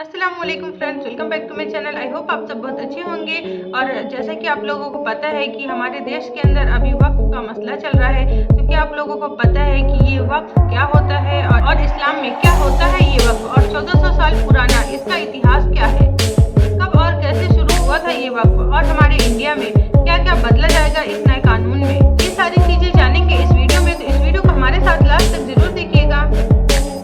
अस्सलाम वालेकुम friends, welcome back to my channel. I hope आप सब बहुत अच्छे होंगे। और जैसा कि आप लोगों को पता है कि हमारे देश के अंदर अभी वक्फ का मसला चल रहा है, तो क्या आप लोगों को पता है कि ये वक्फ क्या होता है और इस्लाम में क्या होता है ये वक्फ, और 1400 साल पुराना इसका इतिहास क्या है, कब और कैसे शुरू हुआ था ये वक्फ, और हमारे इंडिया में क्या क्या बदला जाएगा इस नए कानून में, ये सारी चीजें जानेंगे इस वीडियो में। तो इस वीडियो को हमारे साथ लास्ट तक जरूर देखिएगा।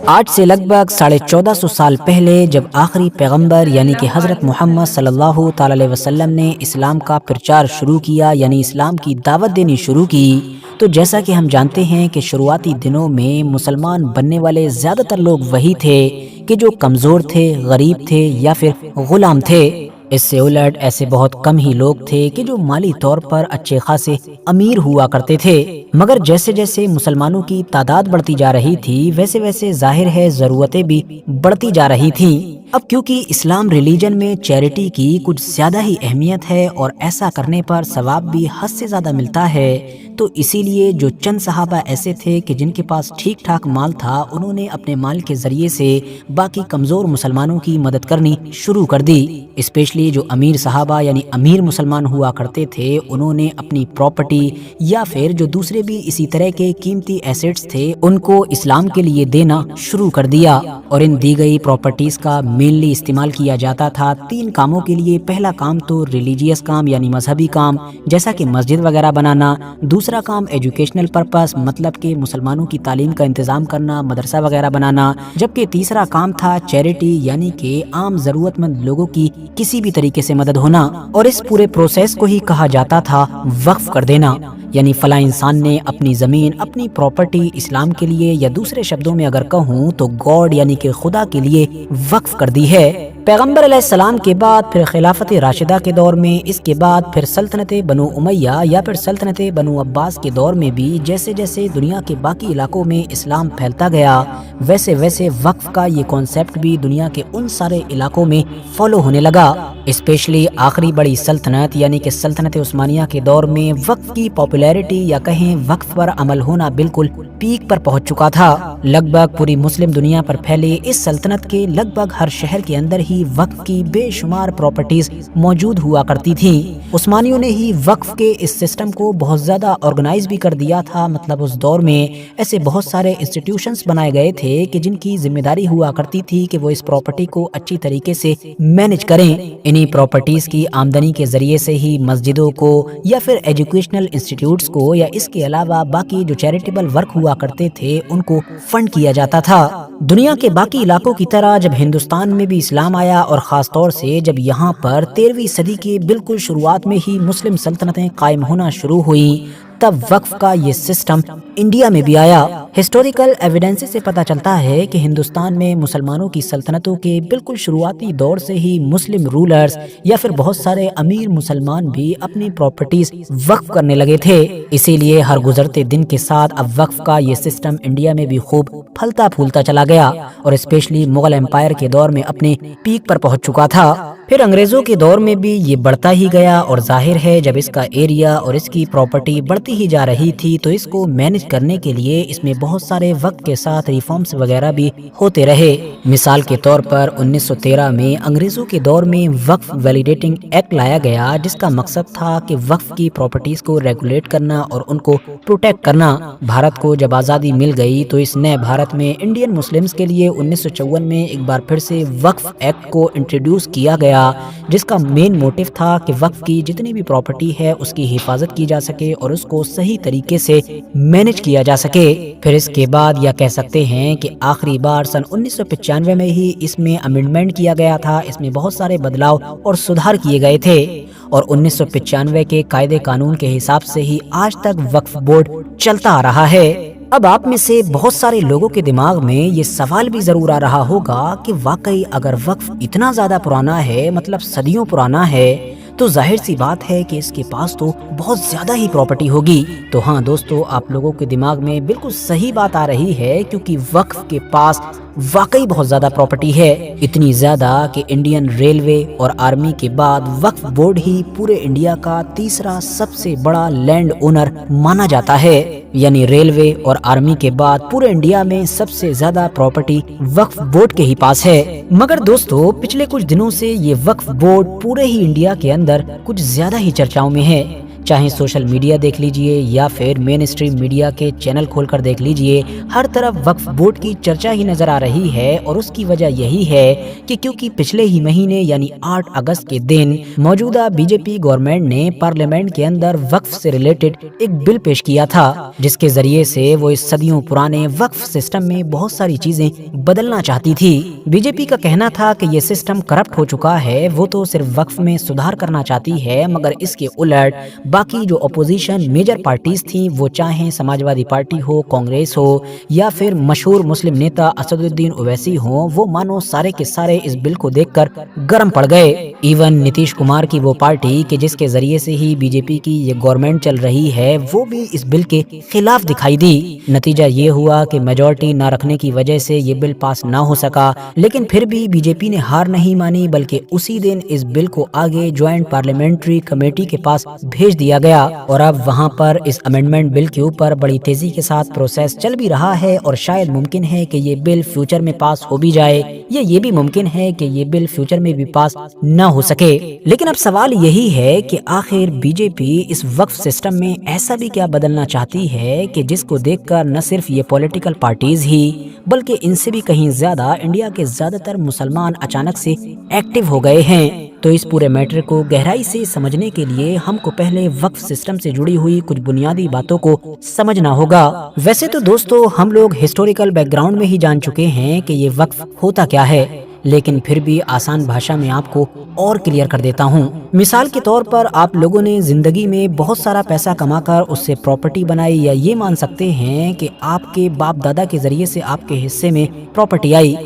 आज से लगभग 1450 साल पहले जब आखिरी पैगंबर यानी कि हज़रत मोहम्मद सल्लल्लाहु ताला अलैहि वसल्लम ने इस्लाम का प्रचार शुरू किया, यानी इस्लाम की दावत देनी शुरू की, तो जैसा कि हम जानते हैं कि शुरुआती दिनों में मुसलमान बनने वाले ज़्यादातर लोग वही थे कि जो कमज़ोर थे, गरीब थे या फिर ग़ुलाम थे। इससे उलट ऐसे बहुत कम ही लोग थे कि जो माली तौर पर अच्छे खासे अमीर हुआ करते थे। मगर जैसे जैसे मुसलमानों की तादाद बढ़ती जा रही थी, वैसे वैसे जाहिर है ज़रूरतें भी बढ़ती जा रही थीं। अब क्योंकि इस्लाम रिलीजन में चैरिटी की कुछ ज़्यादा ही अहमियत है और ऐसा करने पर सवाब भी हद से ज़्यादा मिलता है, तो इसीलिए जो चंद सहाबा ऐसे थे कि जिनके पास ठीक ठाक माल था, उन्होंने अपने माल के ज़रिए से बाकी कमज़ोर मुसलमानों की मदद करनी शुरू कर दी। स्पेशली जो अमीर सहाबा यानी अमीर मुसलमान हुआ करते थे, उन्होंने अपनी प्रॉपर्टी या फिर जो दूसरे भी इसी तरह के कीमती एसेट्स थे, उनको इस्लाम के लिए देना शुरू कर दिया। और इन दी गई प्रॉपर्टीज़ का मेनली इस्तेमाल किया जाता था 3 कामों के लिए। पहला काम तो रिलीजियस काम यानी मजहबी काम, जैसा कि मस्जिद वगैरह बनाना। दूसरा काम एजुकेशनल पर्पस, मतलब कि मुसलमानों की तालीम का इंतज़ाम करना, मदरसा वगैरह बनाना। जबकि तीसरा काम था चैरिटी, यानी कि आम ज़रूरतमंद लोगों की किसी भी तरीके से मदद होना। और इस पूरे प्रोसेस को ही कहा जाता था वक्फ कर देना, यानी फला इंसान ने अपनी ज़मीन, अपनी प्रॉपर्टी इस्लाम के लिए, या दूसरे शब्दों में अगर कहूँ तो गॉड यानी कि खुदा के लिए वक्फ कर दी है। पैगंबर अलैहिस्सलाम के बाद फिर खिलाफत राशिदा के दौर में, इसके बाद फिर सल्तनत बनु उमैया या फिर सल्तनत बनु अब्बास के दौर में भी जैसे जैसे दुनिया के बाकी इलाकों में इस्लाम फैलता गया, वैसे वैसे वक्फ का ये कॉन्सेप्ट भी दुनिया के उन सारे इलाकों में फॉलो होने लगा। स्पेशली आखिरी बड़ी सल्तनत यानी कि सल्तनत उस्मानिया के दौर में वक्फ की पॉपुलैरिटी या कहें वक्फ पर अमल होना बिल्कुल पीक पर पहुंच चुका था। लगभग पूरी मुस्लिम दुनिया पर फैले इस सल्तनत के लगभग हर शहर के अंदर ही वक्फ की बेशुमार प्रॉपर्टीज मौजूद हुआ करती थीं। उस्मानियों ने ही वक्फ के इस सिस्टम को बहुत ज्यादा ऑर्गेनाइज भी कर दिया था। मतलब उस दौर में ऐसे बहुत सारे इंस्टीट्यूशंस बनाए गए थे कि जिनकी जिम्मेदारी हुआ करती थी कि वो इस प्रॉपर्टी को अच्छी तरीके से मैनेज करें। इन्हीं प्रॉपर्टीज की आमदनी के जरिए से ही मस्जिदों को या फिर एजुकेशनल इंस्टीट्यूट्स को या इसके अलावा बाकी जो चैरिटेबल वर्क हुआ करते थे उनको फंड किया जाता था। दुनिया के बाकी इलाकों की तरह जब हिंदुस्तान में भी इस्लाम आया, और खास तौर से जब यहाँ पर 13वीं सदी के बिल्कुल शुरुआत में ही मुस्लिम सल्तनतें कायम होना शुरू हुई, तब वक्फ का ये सिस्टम इंडिया में भी आया। हिस्टोरिकल एविडेंस से पता चलता है कि हिंदुस्तान में मुसलमानों की सल्तनतों के बिल्कुल शुरुआती दौर से ही मुस्लिम रूलर्स या फिर बहुत सारे अमीर मुसलमान भी अपनी प्रॉपर्टीज वक्फ करने लगे थे। इसीलिए हर गुजरते दिन के साथ अब वक्फ का ये सिस्टम इंडिया में भी खूब फलता फूलता चला गया, और स्पेशली मुगल एम्पायर के दौर में अपने पीक पर पहुंच चुका था। फिर अंग्रेजों के दौर में भी ये बढ़ता ही गया, और जाहिर है जब इसका एरिया और इसकी प्रॉपर्टी बढ़ती ही जा रही थी, तो इसको मैनेज करने के लिए इसमें बहुत सारे वक्त के साथ रिफॉर्म्स वगैरह भी होते रहे। मिसाल के तौर पर 1913 में अंग्रेजों के दौर में वक्फ वैलिडेटिंग एक्ट लाया गया, जिसका मकसद था कि वक्फ की प्रॉपर्टीज को रेगुलेट करना और उनको प्रोटेक्ट करना। भारत को जब आज़ादी मिल गई, तो इस नए भारत में इंडियन मुस्लिम्स के लिए 1954 में एक बार फिर से वक्फ एक्ट को इंट्रोड्यूस किया गया, जिसका मेन मोटिव था कि वक्फ की जितनी भी प्रॉपर्टी है उसकी हिफाजत की जा सके और उसको सही तरीके से मैनेज किया जा सके। फिर इसके बाद या कह सकते हैं कि आखिरी बार सन 1995 में ही इसमें अमेंडमेंट किया गया था। इसमें बहुत सारे बदलाव और सुधार किए गए थे, और 1995 के कायदे कानून के हिसाब से ही आज तक वक्फ बोर्ड चलता आ रहा है। अब आप में से बहुत सारे लोगों के दिमाग में ये सवाल भी जरूर आ रहा होगा कि वाकई अगर वक्फ इतना ज्यादा पुराना है, मतलब सदियों पुराना है, तो जाहिर सी बात है कि इसके पास तो बहुत ज्यादा ही प्रॉपर्टी होगी। तो हाँ दोस्तों, आप लोगों के दिमाग में बिल्कुल सही बात आ रही है, क्योंकि वक्फ के पास वाकई बहुत ज्यादा प्रॉपर्टी है, इतनी ज्यादा कि इंडियन रेलवे और आर्मी के बाद वक्फ बोर्ड ही पूरे इंडिया का तीसरा सबसे बड़ा लैंड ओनर माना जाता है। यानी रेलवे और आर्मी के बाद पूरे इंडिया में सबसे ज्यादा प्रॉपर्टी वक्फ बोर्ड के ही पास है। मगर दोस्तों, पिछले कुछ दिनों से ये वक्फ बोर्ड पूरे ही इंडिया के अंदर कुछ ज्यादा ही चर्चाओं में है। चाहे सोशल मीडिया देख लीजिए या फिर मेन स्ट्रीम मीडिया के चैनल खोलकर देख लीजिए, हर तरफ वक्फ बोर्ड की चर्चा ही नजर आ रही है। और उसकी वजह यही है कि क्योंकि पिछले ही महीने यानी 8 अगस्त के दिन मौजूदा बीजेपी गवर्नमेंट ने पार्लियामेंट के अंदर वक्फ से रिलेटेड एक बिल पेश किया था, जिसके जरिए से वो इस सदियों पुराने वक्फ सिस्टम में बहुत सारी चीजें बदलना चाहती थी। बीजेपी का कहना था कि ये सिस्टम करप्ट हो चुका है, वो तो सिर्फ वक्फ में सुधार करना चाहती है। मगर इसके उलट बाकी जो अपोजिशन मेजर पार्टीज थी, वो चाहे समाजवादी पार्टी हो, कांग्रेस हो या फिर मशहूर मुस्लिम नेता असदुद्दीन ओवैसी हो, वो मानो सारे के सारे इस बिल को देखकर गर्म पड़ गए। इवन नीतीश कुमार की वो पार्टी कि जिसके जरिए से ही बीजेपी की ये गवर्नमेंट चल रही है, वो भी इस बिल के खिलाफ दिखाई दी। नतीजा ये हुआ कि मेजोरिटी न रखने की वजह से ये बिल पास ना हो सका। लेकिन फिर भी बीजेपी ने हार नहीं मानी, बल्कि उसी दिन इस बिल को आगे ज्वाइंट पार्लियामेंट्री कमेटी के पास भेज दिया गया। और अब वहां पर इस अमेंडमेंट बिल के ऊपर बड़ी तेजी के साथ प्रोसेस चल भी रहा है। और शायद मुमकिन है कि ये बिल फ्यूचर में पास हो भी जाए, या ये भी मुमकिन है कि ये बिल फ्यूचर में भी पास न हो सके। लेकिन अब सवाल यही है कि आखिर बीजेपी इस वक्फ सिस्टम में ऐसा भी क्या बदलना चाहती है कि जिसको देखकर न सिर्फ ये पॉलिटिकल पार्टीज ही बल्कि इनसे भी कहीं ज्यादा इंडिया के ज्यादातर मुसलमान अचानक से एक्टिव हो गए हैं। तो इस पूरे मैटर को गहराई से समझने के लिए हमको पहले वक्फ सिस्टम से जुड़ी हुई कुछ बुनियादी बातों को समझना होगा। वैसे तो दोस्तों, हम लोग हिस्टोरिकल बैकग्राउंड में ही जान चुके हैं कि ये वक्फ होता क्या है, लेकिन फिर भी आसान भाषा में आपको और क्लियर कर देता हूँ। मिसाल के तौर पर आप लोगों ने जिंदगी में बहुत सारा पैसा कमाकर उससे प्रॉपर्टी बनाई, या ये मान सकते हैं कि आपके बाप दादा के जरिए से आपके हिस्से में प्रॉपर्टी आई।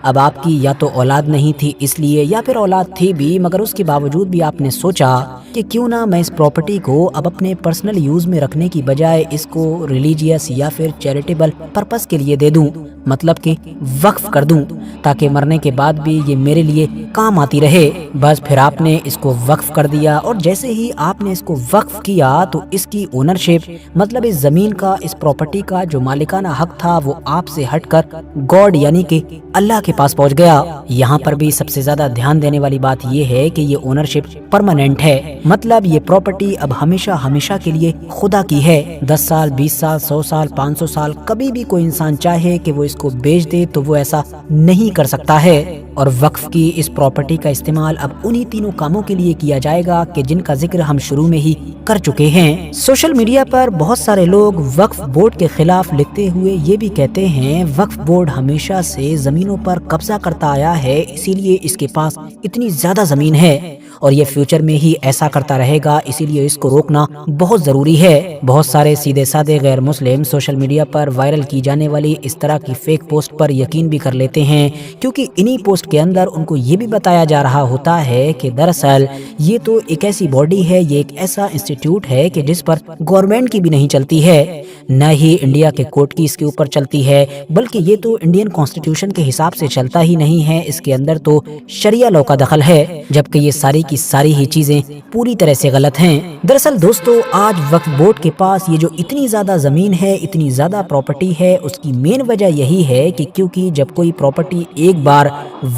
अब आपकी या तो औलाद नहीं थी इसलिए, या फिर औलाद थी भी मगर उसके बावजूद भी आपने सोचा कि क्यों ना मैं इस प्रॉपर्टी को अब अपने पर्सनल यूज में रखने की बजाय इसको रिलीजियस या फिर चैरिटेबल पर्पस के लिए दे दूं, मतलब कि वक्फ कर दूं, ताकि मरने के बाद भी ये मेरे लिए काम आती रहे। बस फिर आपने इसको वक्फ कर दिया, और जैसे ही आपने इसको वक्फ किया तो इसकी ओनरशिप, मतलब इस जमीन का, इस प्रॉपर्टी का जो मालिकाना हक था, वो आपसे हटकर गॉड यानी कि अल्लाह के पास पहुंच गया। यहाँ पर भी सबसे ज्यादा ध्यान देने वाली बात ये है कि ये ओनरशिप परमानेंट है, मतलब ये प्रॉपर्टी अब हमेशा हमेशा के लिए खुदा की है। 10 साल, 20 साल, 100 साल, 500 साल, कभी भी कोई इंसान चाहे कि वो इसको बेच दे तो वो ऐसा नहीं कर सकता है। और वक्फ की इस प्रॉपर्टी का इस्तेमाल अब उन्हीं तीनों कामों के लिए किया जाएगा कि जिनका जिक्र हम शुरू में ही कर चुके हैं। सोशल मीडिया पर बहुत सारे लोग वक्फ बोर्ड के खिलाफ लिखते हुए ये भी कहते हैं वक्फ बोर्ड हमेशा से जमीनों पर कब्जा करता आया है, इसीलिए इसके पास इतनी ज्यादा जमीन है और ये फ्यूचर में ही ऐसा करता रहेगा, इसीलिए इसको रोकना बहुत जरूरी है। बहुत सारे सीधे साधे गैर मुस्लिम सोशल मीडिया पर वायरल की जाने वाली इस तरह की फेक पोस्ट पर यकीन भी कर लेते हैं, क्योंकि इन्हीं पोस्ट के अंदर उनको ये भी बताया जा रहा होता है कि दरअसल ये तो एक ऐसी बॉडी है, ये एक ऐसा इंस्टीट्यूट है कि जिस पर गवर्नमेंट की भी नहीं चलती है, न ही इंडिया के कोर्ट की इसके ऊपर चलती है, बल्कि ये तो इंडियन कॉन्स्टिट्यूशन के हिसाब से चलता ही नहीं है। इसके अंदर तो शरिया लॉ का दखल है, जबकि ये सारी की सारी ही चीजें पूरी तरह से गलत हैं। दरअसल दोस्तों, आज वक्फ बोर्ड के पास ये जो इतनी ज्यादा जमीन है, इतनी ज्यादा प्रॉपर्टी है, उसकी मेन वजह यही है कि क्योंकि जब कोई प्रॉपर्टी एक बार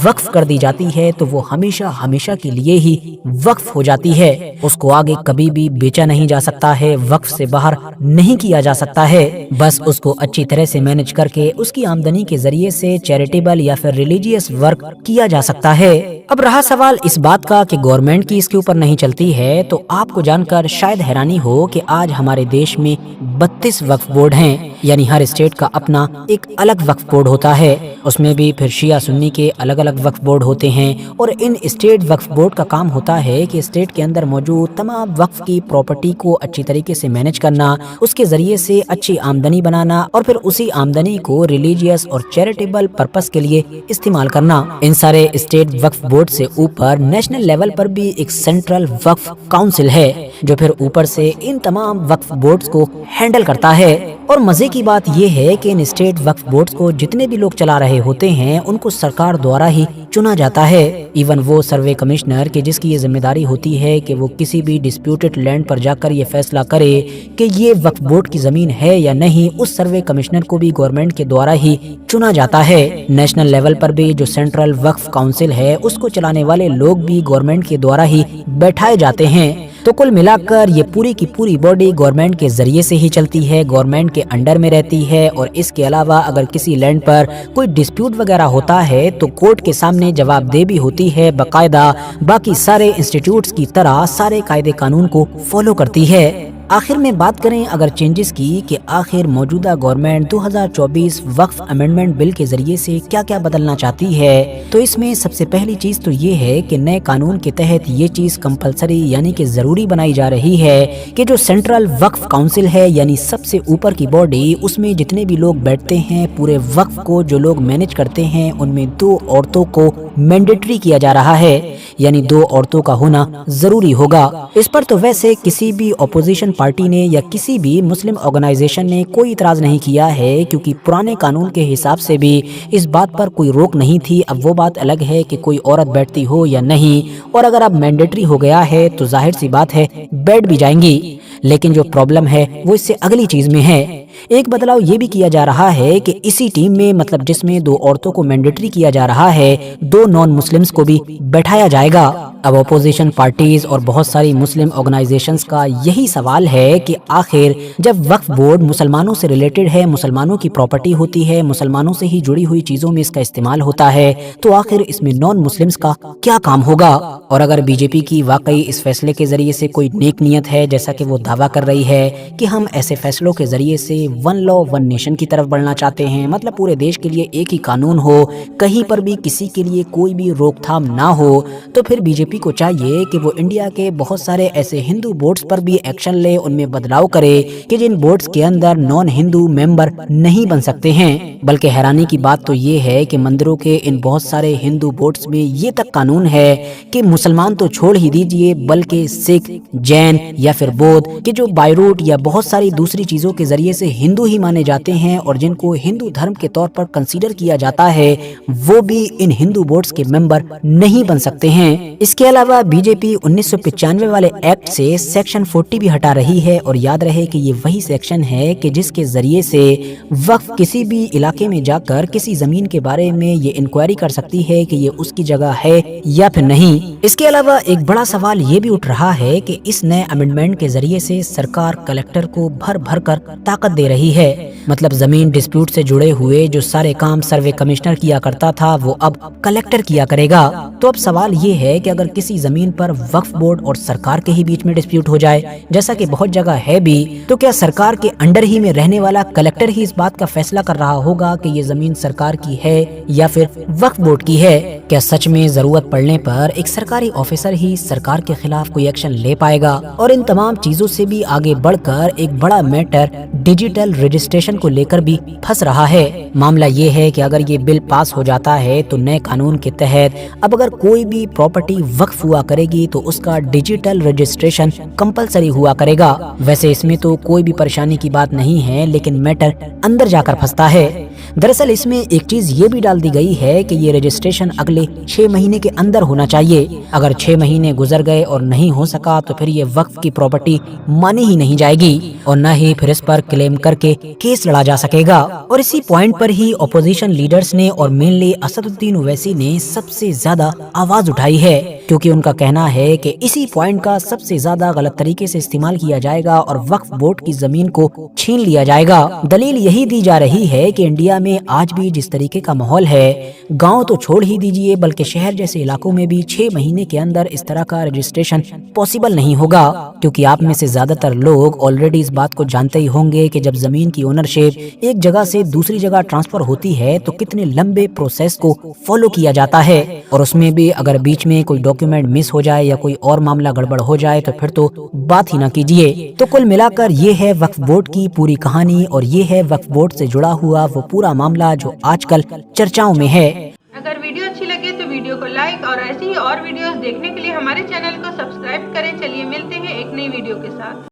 वक्फ कर दी जाती है तो वो हमेशा हमेशा के लिए ही वक्फ हो जाती है, उसको आगे कभी भी बेचा नहीं जा सकता है, वक्फ से बाहर नहीं किया जा सकता है। बस उसको अच्छी तरह से मैनेज करके उसकी आमदनी के जरिए से चैरिटेबल या फिर रिलीजियस वर्क किया जा सकता है। अब रहा सवाल इस बात का कि गवर्नमेंट की इसके ऊपर नहीं चलती है, तो आपको जानकर शायद हैरानी हो कि आज हमारे देश में 32 वक्फ बोर्ड हैं, यानी हर स्टेट का अपना एक अलग वक्फ बोर्ड होता है। उसमें भी फिर शिया सुन्नी के अलग अलग वक्फ बोर्ड होते हैं, और इन स्टेट वक्फ बोर्ड का काम होता है कि स्टेट के अंदर मौजूद तमाम वक्फ की प्रॉपर्टी को अच्छी तरीके से मैनेज करना, उसके जरिए से अच्छी आमदनी बनाना, और फिर उसी आमदनी को रिलीजियस और चैरिटेबल पर्पस के लिए इस्तेमाल करना। इन सारे स्टेट वक्फ बोर्ड बोर्ड से ऊपर नेशनल लेवल पर भी एक सेंट्रल वक्फ काउंसिल है जो फिर ऊपर से इन तमाम वक्फ बोर्ड्स को हैंडल करता है। और मजे की बात ये है कि इन स्टेट वक्फ बोर्ड्स को जितने भी लोग चला रहे होते हैं उनको सरकार द्वारा ही चुना जाता है। इवन वो सर्वे कमिश्नर कि जिसकी ये जिम्मेदारी होती है कि वो किसी भी डिस्प्यूटेड लैंड पर जाकर ये फैसला करे कि ये वक्फ बोर्ड की जमीन है या नहीं, उस सर्वे कमिश्नर को भी गवर्नमेंट के द्वारा ही चुना जाता है। नेशनल लेवल पर भी जो सेंट्रल वक्फ काउंसिल है उसको चलाने वाले लोग भी गवर्नमेंट के द्वारा ही बैठाए जाते हैं। तो कुल मिलाकर ये पूरी की पूरी बॉडी गवर्नमेंट के जरिए से ही चलती है, गवर्नमेंट के अंडर में रहती है। और इसके अलावा अगर किसी लैंड पर कोई डिस्प्यूट वगैरह होता है तो कोर्ट के सामने जवाबदेही भी होती है, बाकायदा बाकी सारे इंस्टीट्यूट्स की तरह सारे कायदे कानून को फॉलो करती है। आखिर में बात करें अगर चेंजेस की कि आखिर मौजूदा गवर्नमेंट 2024 वक्फ अमेंडमेंट बिल के जरिए से क्या क्या बदलना चाहती है, तो इसमें सबसे पहली चीज तो ये है कि नए कानून के तहत ये चीज कंपलसरी यानी कि जरूरी बनाई जा रही है कि जो सेंट्रल वक्फ काउंसिल है यानी सबसे ऊपर की बॉडी, उसमें जितने भी लोग बैठते हैं पूरे वक्फ को जो लोग मैनेज करते हैं उनमें 2 औरतों को मैंडेटरी किया जा रहा है, यानी 2 औरतों का होना जरूरी होगा। इस पर तो वैसे किसी भी अपोजिशन पार्टी ने या किसी भी मुस्लिम ऑर्गेनाइजेशन ने कोई इतराज नहीं किया है, क्योंकि पुराने कानून के हिसाब से भी इस बात पर कोई रोक नहीं थी। अब वो बात अलग है कि कोई औरत बैठती हो या नहीं, और अगर अब मैंडेटरी हो गया है तो जाहिर सी बात है बैठ भी जाएंगी। लेकिन जो प्रॉब्लम है वो इससे अगली चीज में है। एक बदलाव ये भी किया जा रहा है कि इसी टीम में मतलब जिसमें 2 औरतों को मैंडेटरी किया जा रहा है 2 नॉन मुस्लिम्स को भी बैठाया जाएगा। अब अपोजिशन पार्टीज और बहुत सारी मुस्लिम ऑर्गेनाइजेशंस का यही सवाल है कि आखिर जब वक्फ बोर्ड मुसलमानों से रिलेटेड है, मुसलमानों की प्रॉपर्टी होती है, मुसलमानों से ही जुड़ी हुई चीजों में इसका इस्तेमाल होता है, तो आखिर इसमें नॉन मुस्लिम्स का क्या काम होगा। और अगर बीजेपी की वाकई इस फैसले के जरिए से कोई नेक नियत है, जैसा कि वो दावा कर रही है कि हम ऐसे फैसलों के जरिए से 1 लॉ 1 नेशन की तरफ बढ़ना चाहते हैं, मतलब पूरे देश के लिए एक ही कानून हो, कहीं पर भी किसी के लिए कोई भी रोकथाम ना हो, तो फिर बीजेपी को चाहिए कि वो इंडिया के बहुत सारे ऐसे हिंदू बोर्ड्स पर भी एक्शन ले, उनमें बदलाव करे कि जिन बोर्ड्स के अंदर नॉन हिंदू मेंबर नहीं बन सकते हैं। बल्कि हैरानी की बात तो ये है कि मंदिरों के इन बहुत सारे हिंदू बोर्ड्स में ये तक कानून है कि मुसलमान तो छोड़ ही दीजिए, बल्कि सिख, जैन या फिर बौद्ध के जो बाय रूट या बहुत सारी दूसरी चीजों के जरिए से हिंदू ही माने जाते हैं और जिनको हिंदू धर्म के तौर पर कंसीडर किया जाता है, वो भी इन हिंदू बोर्ड्स के मेंबर नहीं बन सकते हैं। इसके अलावा बीजेपी 1995 वाले एक्ट से सेक्शन 40 भी हटा रही है, और याद रहे कि ये वही सेक्शन है कि जिसके जरिए से वक्फ किसी भी इलाके में जाकर किसी जमीन के बारे में ये इंक्वायरी कर सकती है कि ये उसकी जगह है या फिर नहीं। इसके अलावा एक बड़ा सवाल ये भी उठ रहा है कि इस नए अमेंडमेंट के जरिए से सरकार कलेक्टर को भर भर कर ताकत दे रही है, मतलब जमीन डिस्प्यूट से जुड़े हुए जो सारे काम सर्वे कमिश्नर किया करता था वो अब कलेक्टर किया करेगा। तो अब सवाल ये है कि अगर किसी जमीन पर वक्फ बोर्ड और सरकार के ही बीच में डिस्प्यूट हो जाए, जैसा कि बहुत जगह है भी, तो क्या सरकार के अंडर ही में रहने वाला कलेक्टर ही इस बात का फैसला कर रहा होगा कि ये जमीन सरकार की है या फिर वक्फ बोर्ड की है? क्या सच में जरूरत पड़ने पर एक सरकारी ऑफिसर ही सरकार के खिलाफ कोई एक्शन ले पाएगा? और इन तमाम चीजों से भी आगे बढ़कर एक बड़ा मैटर डिजिटल रजिस्ट्रेशन को लेकर भी फंस रहा है। मामला ये है कि अगर ये बिल पास हो जाता है तो नए कानून के तहत अब अगर कोई भी प्रॉपर्टी वक्फ हुआ करेगी तो उसका डिजिटल रजिस्ट्रेशन कंपलसरी हुआ करेगा। वैसे इसमें तो कोई भी परेशानी की बात नहीं है, लेकिन मैटर अंदर जाकर फंसता है। दरअसल इसमें एक चीज ये भी डाल दी गई है कि ये रजिस्ट्रेशन अगले 6 महीने के अंदर होना चाहिए। अगर 6 महीने गुजर गए और नहीं हो सका तो फिर ये वक्फ की प्रॉपर्टी मानी ही नहीं जाएगी और न ही फिर इस पर क्लेम करके केस लड़ा जा सकेगा। और इसी पॉइंट पर ही अपोजिशन लीडर्स ने और मेनली असदुद्दीन ओवैसी ने सबसे ज्यादा आवाज उठाई है, क्योंकि उनका कहना है कि इसी पॉइंट का सबसे ज्यादा गलत तरीके से इस्तेमाल किया जाएगा और वक्फ बोर्ड की जमीन को छीन लिया जाएगा। दलील यही दी जा रही है कि इंडिया में आज भी जिस तरीके का माहौल है, गांव तो छोड़ ही दीजिए बल्कि शहर जैसे इलाकों में भी 6 महीने के अंदर इस तरह का रजिस्ट्रेशन पॉसिबल नहीं होगा, क्योंकि आप में से ज्यादातर लोग ऑलरेडी इस बात को जानते ही होंगे कि जब जमीन की ओनरशिप एक जगह से दूसरी जगह ट्रांसफर होती है तो कितने लंबे प्रोसेस को फॉलो किया जाता है, और उसमें भी अगर बीच में कोई डॉक्यूमेंट मिस हो जाए या कोई और मामला गड़बड़ हो जाए तो फिर तो बात ही ना कीजिए। तो कुल मिलाकर ये है वक्फ बोर्ड की पूरी कहानी, और ये है वक्फ बोर्ड से जुड़ा हुआ वो पूरा मामला जो आजकल चर्चाओं में है। अगर वीडियो अच्छी लगे तो वीडियो को लाइक और ऐसी ही और वीडियोस देखने के लिए हमारे चैनल को सब्सक्राइब करें। चलिए मिलते हैं एक नई वीडियो के साथ।